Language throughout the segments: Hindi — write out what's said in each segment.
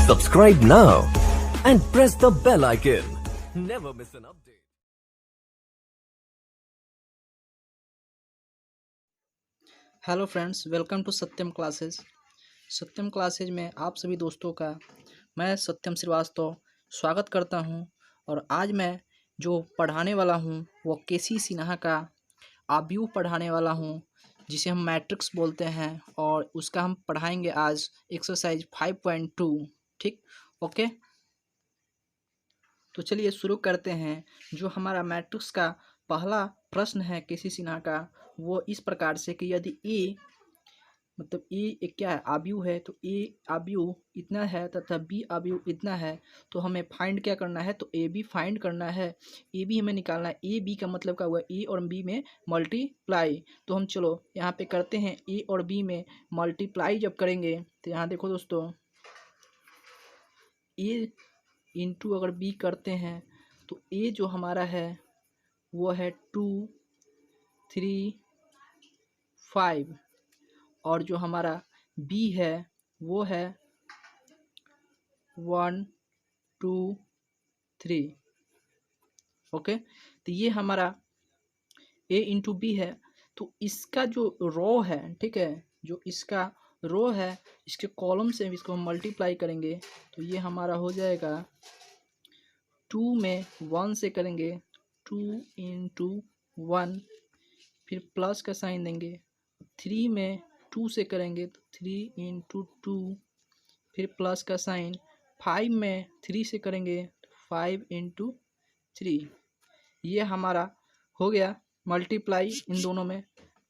Subscribe now and press the bell icon. Never miss an update. Hello friends, welcome to Satyam classes. Satyam classes में आप सभी दोस्तों का मैं सत्यम श्रीवास्तव स्वागत करता हूं। और आज मैं जो पढ़ाने वाला हूं वो केसी सिन्हा का आव्यूह पढ़ाने वाला हूं, जिसे हम मैट्रिक्स बोलते हैं। और उसका हम पढ़ाएंगे आज एक्सरसाइज 5.2। ठीक, ओके। तो चलिए शुरू करते हैं। जो हमारा मैट्रिक्स का पहला प्रश्न है केसी सिन्हा का, वो इस प्रकार से कि यदि ए मतलब ए एक क्या है, आव्यूह है, तो ए आव्यूह इतना है तथा बी आव्यूह इतना है, तो हमें फाइंड क्या करना है, तो ए बी फाइंड करना है। ए बी हमें निकालना है। ए बी का मतलब क्या हुआ, ए और बी में मल्टीप्लाई। तो हम चलो यहाँ पे करते हैं। ए और बी में मल्टीप्लाई जब करेंगे तो यहाँ देखो दोस्तों, ए इंटू अगर बी करते हैं तो ए जो हमारा है वो है 2, 3, 5, और जो हमारा बी है वो है 1, 2, 3। ओके, तो ये हमारा ए इंटू बी है। तो इसका जो रो है, ठीक है, जो इसका रो है, इसके कॉलम से इसको हम मल्टीप्लाई करेंगे तो ये हमारा हो जाएगा 2 में 1 से करेंगे 2 इंटू 1, फिर प्लस का साइन देंगे। 3 में 2 से करेंगे तो 3 इंटू 2, फिर प्लस का साइन। 5 में 3 से करेंगे तो 5 इंटू 3। ये हमारा हो गया मल्टीप्लाई इन दोनों में।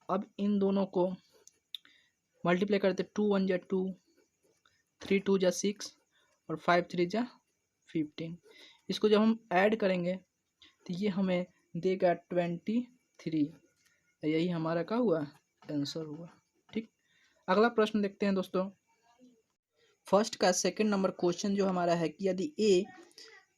अब इन दोनों को मल्टीप्लाई करते, 2 1 जा 2, 3 2 जा 6 और 5 3 जा 15। इसको जब हम ऐड करेंगे तो ये हमें देगा 23। यही हमारा क्या हुआ, आंसर हुआ। ठीक, अगला प्रश्न देखते हैं दोस्तों। फर्स्ट का सेकंड नंबर क्वेश्चन जो हमारा है कि यदि ए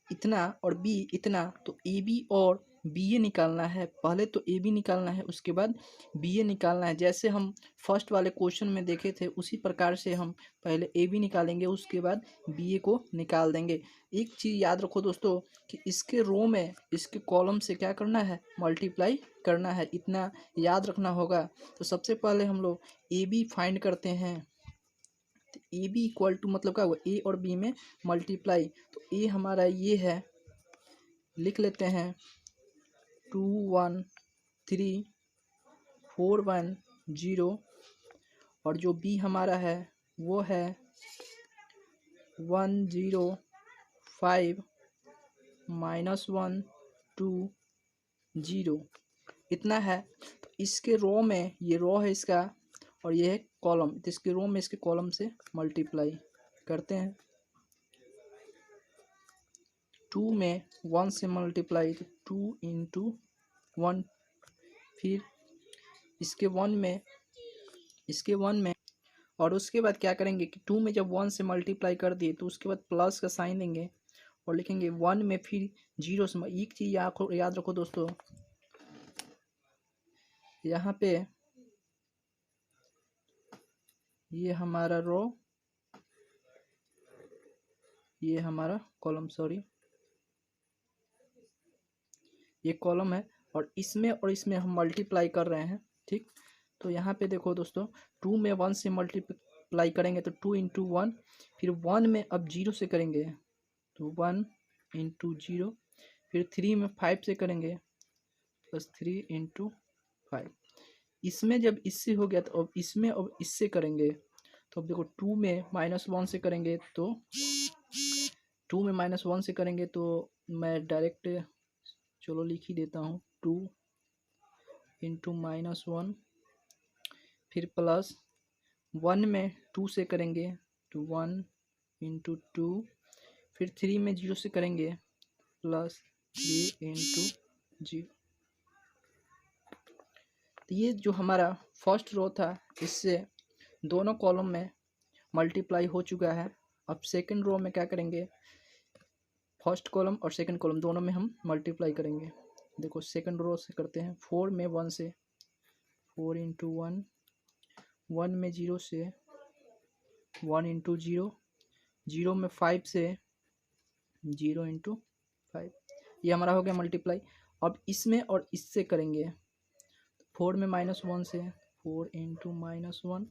इतना और बी इतना, तो ए बी और बी ए निकालना है। पहले तो ए बी निकालना है, उसके बाद बी ए निकालना है। जैसे हम फर्स्ट वाले क्वेश्चन में देखे थे उसी प्रकार से हम पहले ए बी निकालेंगे, उसके बाद बी ए को निकाल देंगे। एक चीज़ याद रखो दोस्तों कि इसके रो में इसके कॉलम से क्या करना है, मल्टीप्लाई करना है। इतना याद रखना होगा। तो सबसे पहले हम लोग ए बी फाइंड करते हैं। तो ए बी इक्वल टू मतलब क्या हुआ, ए और बी में मल्टीप्लाई। तो ए हमारा ये है, लिख लेते हैं 2 1 3 4 1 0, और जो बी हमारा है वो है 1 0 5 -1 2 0। इतना है। तो इसके रो में, ये रो है इसका और ये है कॉलम, तो इसके रो में इसके कॉलम से मल्टीप्लाई करते हैं। 2 में 1 से मल्टीप्लाई तो 2 इंटू 1, फिर इसके 1 में और उसके बाद क्या करेंगे कि 2 में जब 1 से मल्टीप्लाई कर दिए तो उसके बाद प्लस का साइन देंगे और लिखेंगे 1 में फिर 0 से। एक चीज़ याद रखो दोस्तों, यहाँ पे ये हमारा रो, ये हमारा कॉलम, सॉरी ये कॉलम है, और इसमें हम मल्टीप्लाई कर रहे हैं। ठीक, तो यहाँ पे देखो दोस्तों, 2 में 1 से मल्टीप्लाई करेंगे तो 2 इंटू 1, फिर 1 में अब 0 से करेंगे तो 1 इंटू 0, फिर 3 में 5 से करेंगे प्लस 3 इंटू 5। इसमें जब इससे हो गया तो अब इसमें अब इससे करेंगे तो अब देखो 2 में -1 से करेंगे तो 2 में -1 से करेंगे तो मैं डायरेक्ट चलो लिख ही देता हूँ, 2 इंटू -1, फिर प्लस 1 में 2 से करेंगे तो 1 इंटू 2, फिर 3 में 0 से करेंगे प्लस 3 इंटू 0। तो ये जो हमारा फर्स्ट रो था, इससे दोनों कॉलम में मल्टीप्लाई हो चुका है। अब सेकंड रो में क्या करेंगे, फर्स्ट कॉलम और सेकंड कॉलम दोनों में हम मल्टीप्लाई करेंगे। देखो सेकंड रो से करते हैं, 4 में 1 से 4 इंटू 1, 1 में 0 से 1 इंटू 0, जीरो में 5 से 0 इंटू 5, ये हमारा हो गया मल्टीप्लाई। अब इसमें और इससे करेंगे, 4 में -1 से 4 इंटू -1,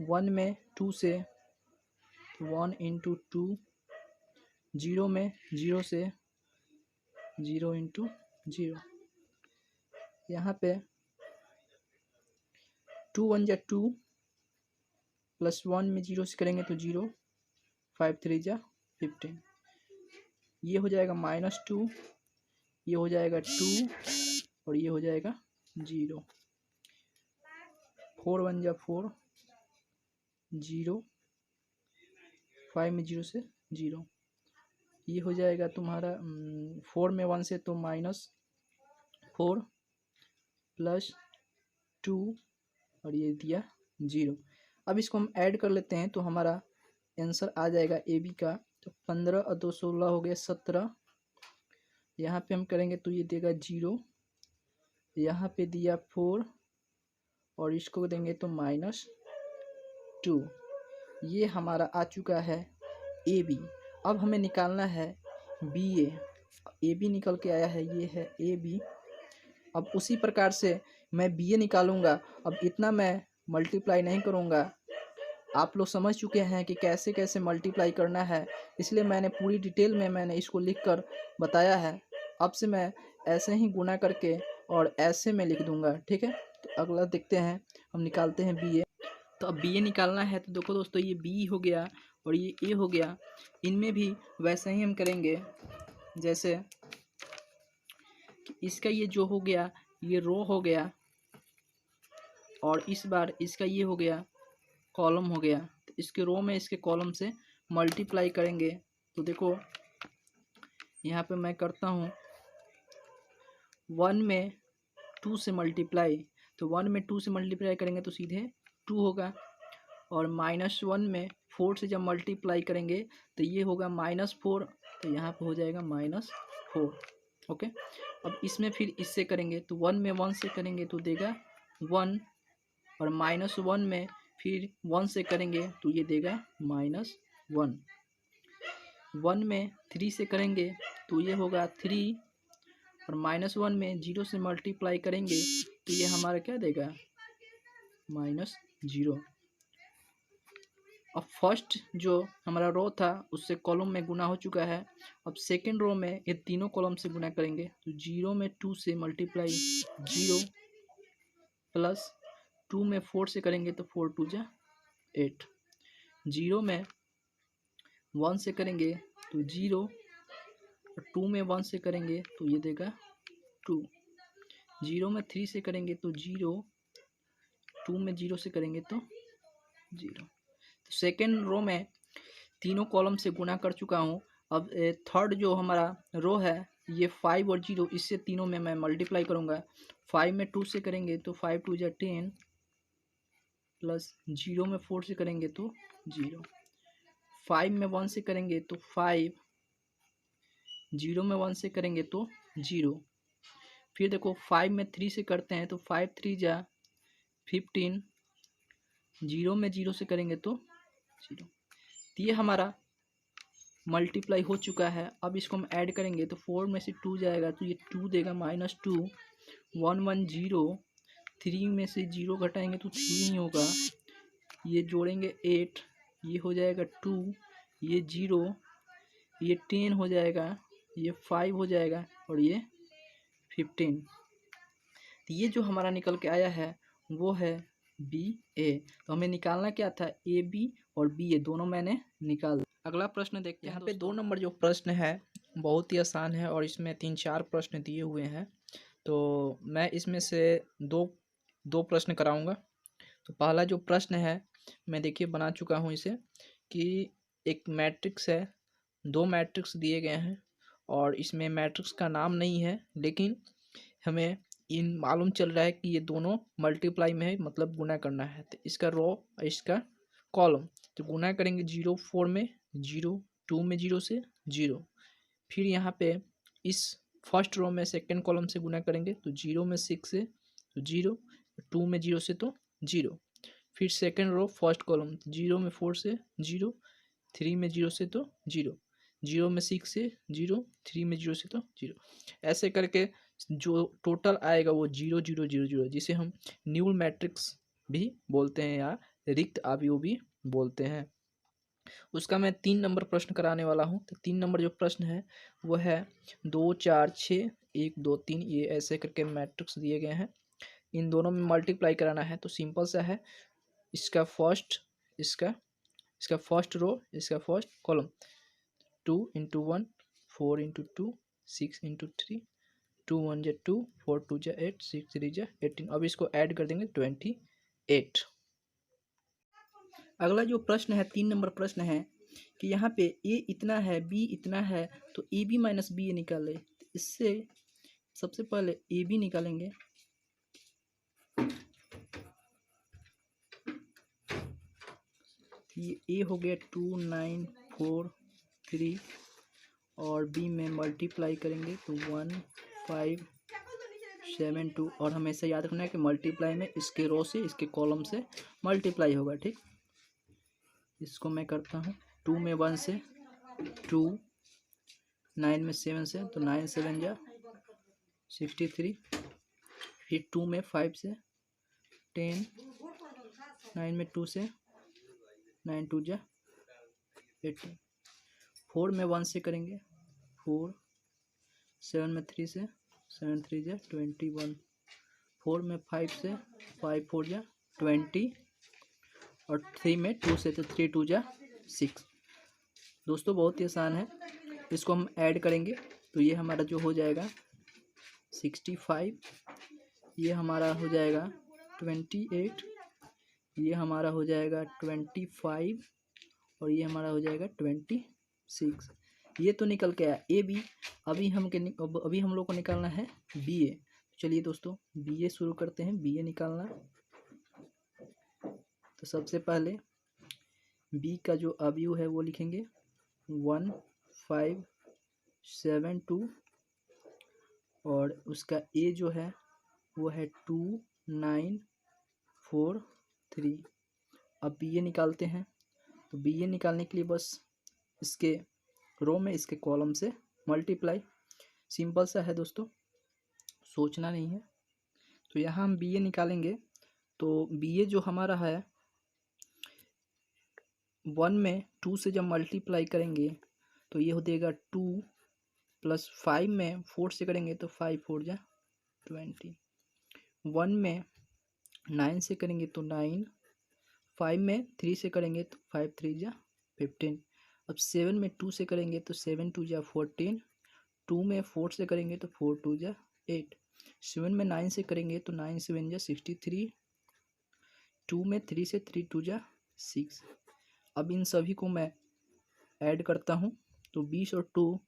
1 में 2 से 1 इंटू 2, 0 में 0 से 0 इंटू 0। यहाँ पे 2 1 जा 2, +1 में 0 से करेंगे तो 0, 5 3 जा 15, ये हो जाएगा -2, ये हो जाएगा 2 और ये हो जाएगा 0। 4 1 जा 4, 0, 5 में 0 से 0, ये हो जाएगा तुम्हारा 4 में 1 से तो -4 +2 और ये दिया 0। अब इसको हम ऐड कर लेते हैं तो हमारा आंसर आ जाएगा ए बी का। तो 15 और 2 16 हो गया 17, यहाँ पे हम करेंगे तो ये देगा 0, यहाँ पे दिया 4 और इसको देंगे तो -2। ये हमारा आ चुका है ए बी। अब हमें निकालना है बी ए बी निकल के आया है, ये है ए बी। अब उसी प्रकार से मैं बी ए निकालूंगा। अब इतना मैं मल्टीप्लाई नहीं करूंगा, आप लोग समझ चुके हैं कि कैसे कैसे मल्टीप्लाई करना है, इसलिए मैंने पूरी डिटेल में मैंने इसको लिखकर बताया है। अब से मैं ऐसे ही गुना करके और ऐसे में लिख दूंगा, ठीक है। तो अगला देखते हैं, हम निकालते हैं बी ए। तो अब बी ए निकालना है तो देखो दोस्तों, ये बी हो गया और ये ए हो गया। इनमें भी वैसे ही हम करेंगे, जैसे कि इसका ये जो हो गया ये रो हो गया और इस बार इसका ये हो गया कॉलम हो गया। तो इसके रो में इसके कॉलम से मल्टीप्लाई करेंगे तो देखो यहाँ पे मैं करता हूँ 1 में 2 से मल्टीप्लाई, तो 1 में 2 से मल्टीप्लाई करेंगे तो सीधे 2 होगा। और -1 में 4 से जब मल्टीप्लाई करेंगे तो ये होगा -4, तो यहाँ पे हो जाएगा -4। ओके, अब इसमें फिर इससे करेंगे तो 1 में 1 से करेंगे तो देगा 1 और -1 में फिर 1 से करेंगे तो ये देगा -1। 1 में 3 से करेंगे तो ये होगा 3 और -1 में 0 से मल्टीप्लाई करेंगे तो ये हमारा क्या देगा -0। अब फर्स्ट जो हमारा रो था उससे कॉलम में गुना हो चुका है। अब सेकंड रो में ये तीनों कॉलम से गुना करेंगे तो 0 में 2 से मल्टीप्लाई 0 प्लस 2 में 4 से करेंगे तो 4 2 जा 8, 0 में 1 से करेंगे तो 0 और 2 में 1 से करेंगे तो ये देगा 2, 0 में 3 से करेंगे तो 0, 2 में 0 से करेंगे तो 0। तो सेकेंड रो में तीनों कॉलम से गुना कर चुका हूँ। अब थर्ड जो हमारा रो है ये 5 और 0, इससे तीनों में मैं मल्टीप्लाई करूँगा। 5 में 2 से करेंगे तो 5 2 जा 10 प्लस 0 में 4 से करेंगे तो 0, 5 में 1 से करेंगे तो 5, 0 में 1 से करेंगे तो 0। फिर देखो 5 में 3 से करते हैं तो 5 3 जा 15, 0 में 0 से करेंगे तो 0। तो ये हमारा मल्टीप्लाई हो चुका है। अब इसको हम ऐड करेंगे तो 4 में से 2 जाएगा तो ये 2 देगा -2, 1 1 0, 3 में से 0 घटाएंगे तो 3 ही होगा, ये जोड़ेंगे 8, ये हो जाएगा 2, ये 0, ये 10 हो जाएगा, ये 5 हो जाएगा और ये 15। तो ये जो हमारा निकल के आया है वो है बी ए। तो हमें निकालना क्या था, ए बी और बी ए दोनों मैंने निकाल दिया। अगला प्रश्न देखते हैं। यहाँ पे 2 नंबर जो प्रश्न है बहुत ही आसान है और इसमें 3-4 प्रश्न दिए हुए हैं, तो मैं इसमें से दो प्रश्न कराऊंगा। तो पहला जो प्रश्न है मैं देखिए बना चुका हूँ इसे, कि एक मैट्रिक्स है, 2 मैट्रिक्स दिए गए हैं और इसमें मैट्रिक्स का नाम नहीं है, लेकिन हमें इन मालूम चल रहा है कि ये दोनों मल्टीप्लाई में है, मतलब गुना करना है। तो इसका रो इसका कॉलम, तो गुना करेंगे 0 4 में 0, 2 में 0 से 0, फिर यहाँ पे इस फर्स्ट रो में सेकंड कॉलम से गुना करेंगे तो 0 में 6 से तो 0, 2 में 0 से तो 0, फिर सेकंड रो फर्स्ट कॉलम 0 में 4 से 0, 3 में 0 से तो 0, 0 में 6 से 0, 3 में 0 से तो 0। ऐसे करके जो टोटल आएगा वो 0 0 0 0, जिसे हम न्यूल मैट्रिक्स भी बोलते हैं या रिक्त अवयव भी बोलते हैं। उसका मैं 3 नंबर प्रश्न कराने वाला हूँ। तो 3 नंबर जो प्रश्न है वो है 2 4 6 1 2 3, ये ऐसे करके मैट्रिक्स दिए गए हैं। इन दोनों में मल्टीप्लाई कराना है। तो सिंपल सा है, इसका फर्स्ट इसका इसका फर्स्ट रो, इसका first column, 2 into 1, 4 into 2, 6 into 3, 2 1 जा 2, 4 2 जा 8, 6 3 जा 18। अब इसको ऐड कर देंगे 28। अगला जो प्रश्न है 3 नंबर प्रश्न है कि यहाँ पे ए इतना है, बी इतना है, तो ए बी माइनस बी ए निकाले। तो इससे सबसे पहले ए बी निकालेंगे। ये ए हो गया 2 9 4 3, और बी में मल्टीप्लाई करेंगे तो 1 5 7 2, और हमेशा याद रखना है कि मल्टीप्लाई में इसके रो से इसके कॉलम से मल्टीप्लाई होगा, ठीक। इसको मैं करता हूँ। 2 में 1 से 2, 9 में 7 से तो 9 7 जा 63, फिर 2 में 5 से 10, 9 में 2 से 9 2 जा 18, 4 में 1 से करेंगे 4, 7 में 3 से 7 3 जा 21, 4 में 5 से 5 4 जा 20, और 3 में 2 से तो 3 2 जा 6। दोस्तों बहुत ही आसान है, इसको हम ऐड करेंगे तो ये हमारा जो हो जाएगा 65, ये हमारा हो जाएगा 28, ये हमारा हो जाएगा 25, और ये हमारा हो जाएगा 26। ये तो निकल के आया ए बी। अभी हम लोग को निकालना है बी ए। चलिए दोस्तों बी ए शुरू करते हैं, बी ए निकालना। तो सबसे पहले बी का जो अवयव है वो लिखेंगे 1 5 7 2, और उसका ए जो है वो है 2 9 4 3। अब बी ए निकालते हैं। तो बी ए निकालने के लिए बस इसके रो में इसके कॉलम से मल्टीप्लाई, सिंपल सा है दोस्तों, सोचना नहीं है। तो यहाँ हम बी ए निकालेंगे। तो बी ए जो हमारा है 1 में 2 से जब मल्टीप्लाई करेंगे तो ये हो देगा 2, प्लस 5 में 4 से करेंगे तो 5 4 जा 20, 1 में 9 से करेंगे तो 9, 5 में 3 से करेंगे तो 5 3 जा 15। अब 7 में 2 से करेंगे तो 7 2 जा 14, 2 में 4 से करेंगे तो 4 2 जा 8, 7 में 9 से करेंगे तो 9 7 जा 63, 2 में 3 से 3 2 जा 6। अब इन सभी को मैं ऐड करता हूँ। तो 20 और 2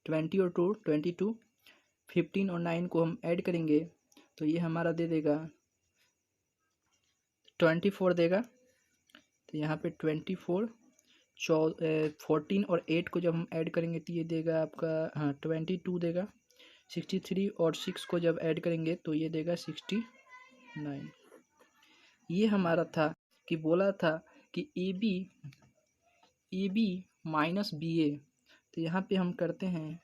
20 और 2 22, 15 और 9 को हम ऐड करेंगे तो ये हमारा दे देगा 24 देगा। तो यहाँ पे 24, 14 और 8 को जब हम ऐड करेंगे तो ये देगा आपका 22 देगा। 63 और 6 को जब ऐड करेंगे तो ये देगा 69। ये हमारा था कि बोला था कि ए बी माइनस बी ए। तो यहाँ पे हम करते हैं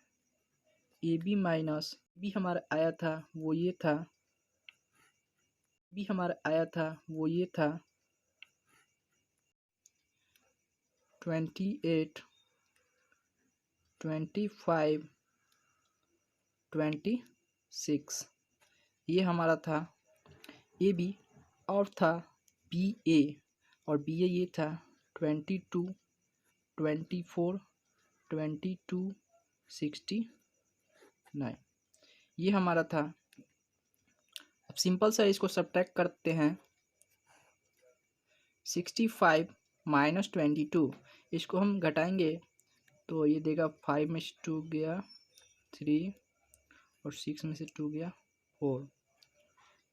ए बी माइनस बी हमारा आया था वो ये था, बी हमारा आया था वो ये था 28 25 26, ये हमारा था ए बी। और था बी ए, और बी ए ये था 22 24 22 69, ये हमारा था। अब सिंपल सा इसको सब्ट्रैक्ट करते हैं। 65 माइनस 22, इसको हम घटाएंगे तो ये देगा 5 में से 2 गया 3, और 6 में से 2 गया 4,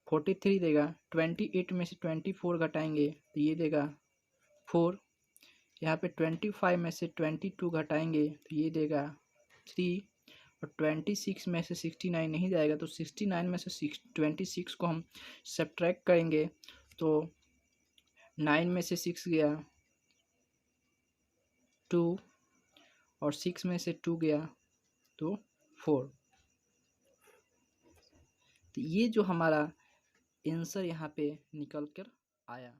43 देगा। 28 में से 24 घटाएंगे तो ये देगा 4। यहाँ पे 25 में से 22 घटाएंगे तो ये देगा 3, और 26 में से 69 नहीं जाएगा तो 69 में से 26 को हम सब्ट्रैक्ट करेंगे तो 9 में से 6 गया 2 और 6 में से 2 गया तो 4। तो ये जो हमारा आंसर यहाँ पे निकल कर आया।